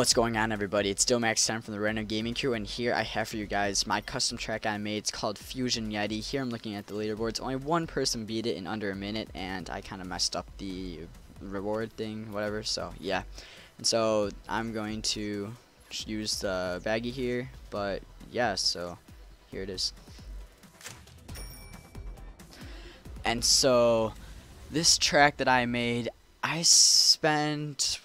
What's going on, everybody? It's still Max10 from the Random Gaming Crew, and here I have for you guys my custom track I made. It's called Fusion Yeti. Here I'm looking at the leaderboards. Only one person beat it in under a minute, and I kind of messed up the reward thing, whatever, so yeah. And so I'm going to use the baggie here, but yeah, so here it is. And so this track that I made, I spent...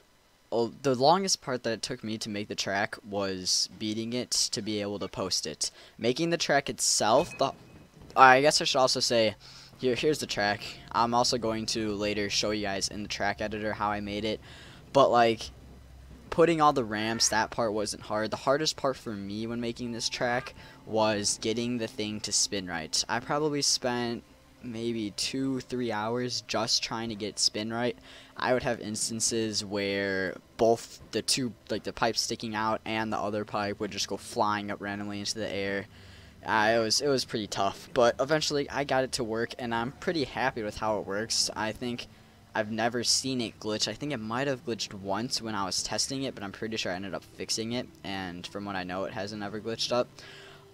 Well, the longest part that it took me to make the track was beating it to be able to post it. Making the track itself, I guess I should also say, here's the track. I'm also going to later show you guys in the track editor how I made it. But like, putting all the ramps, that part wasn't hard. The hardest part for me when making this track was getting the thing to spin right. I probably spent maybe 2-3 hours just trying to get it spin right. I would have instances where both the two, like the pipe sticking out and the other pipe, would just go flying up randomly into the air. It was pretty tough, but eventually I got it to work, and I'm pretty happy with how it works. I think I've never seen it glitch. I think it might have glitched once when I was testing it, but I'm pretty sure I ended up fixing it, and from what I know, it hasn't ever glitched up.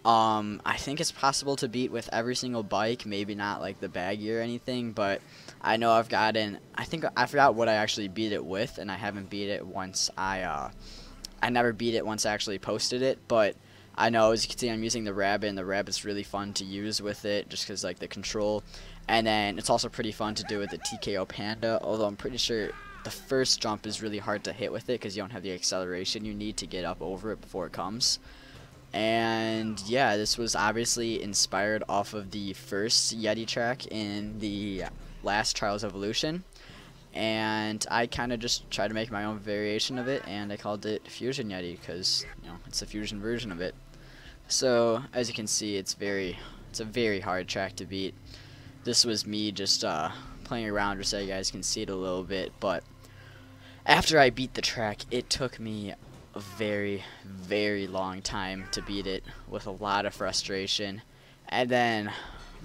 I think it's possible to beat with every single bike, maybe not like the baggy or anything, but I know I've gotten, I forgot what I actually beat it with, and I haven't beat it once I never beat it once I actually posted it, but I know, as you can see, I'm using the rabbit, and the rabbit's really fun to use with it, just because like the control, and then it's also pretty fun to do with the TKO Panda, although I'm pretty sure the first jump is really hard to hit with it, because you don't have the acceleration you need to get up over it before it comes. And yeah, this was obviously inspired off of the first Yeti track in the last Trials Evolution, and I kind of just tried to make my own variation of it, and I called it Fusion Yeti because, you know, it's a fusion version of it. So as you can see, it's a very hard track to beat. This was me just playing around just so you guys can see it a little bit, but after I beat the track, it took me a very long time to beat it, with a lot of frustration. And then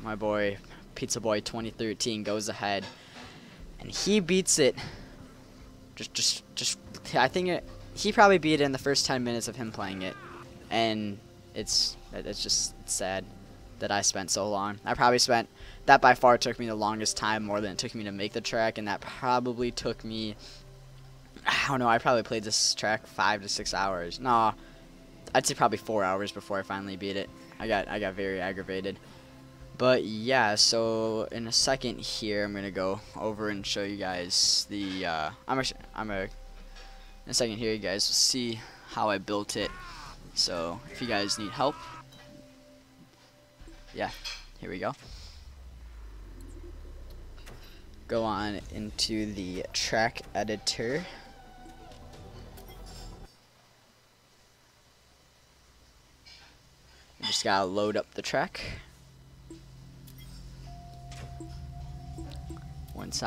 my boy Pizza Boy 2013 goes ahead and he beats it. I think he probably beat it in the first 10 minutes of him playing it, and it's sad that I spent so long. That by far took me the longest time, more than it took me to make the track, and that probably took me, I don't know, I probably played this track 5 to 6 hours. No, I'd say probably 4 hours before I finally beat it. I got very aggravated. But yeah, so in a second here, I'm gonna go over and show you guys the. In a second here, you guys will see how I built it. So if you guys need help, yeah, here we go. Go on into the track editor. You just gotta load up the track. Once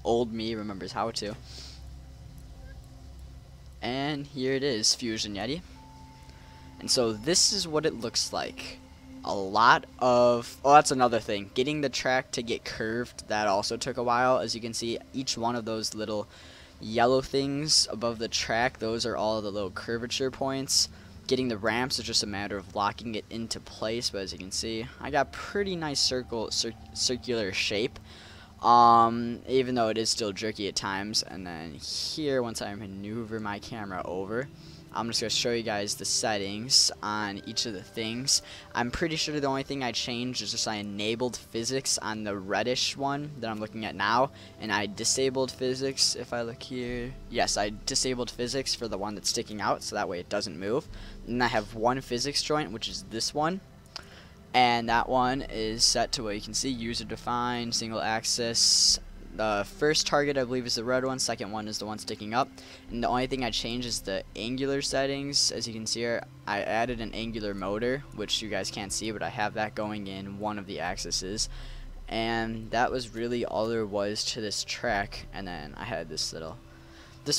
old me remembers how to. And here it is, Fusion Yeti. And so this is what it looks like. A lot of, oh, that's another thing, getting the track to get curved, that also took a while. As you can see, each one of those little yellow things above the track, those are all the little curvature points. Getting the ramps is just a matter of locking it into place, but as you can see, I got pretty nice circular shape, even though it is still jerky at times. And then here, once I maneuver my camera over, I'm just going to show you guys the settings on each of the things. I'm pretty sure the only thing I changed is just I enabled physics on the reddish one that I'm looking at now, and I disabled physics. If I look here, yes, I disabled physics for the one that's sticking out, so that way it doesn't move. And I have one physics joint, which is this one, and that one is set to what you can see, user defined, single axis. The first target, I believe, is the red one. Second one is the one sticking up. And the only thing I changed is the angular settings. As you can see here, I added an angular motor, which you guys can't see, but I have that going in one of the axes. And that was really all there was to this track. And then I had this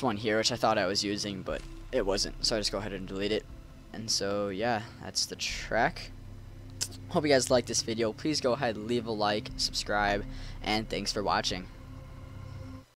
one here, which I thought I was using, but it wasn't. So I just go ahead and delete it. And so yeah, that's the track. Hope you guys liked this video. Please go ahead, leave a like, subscribe, and thanks for watching.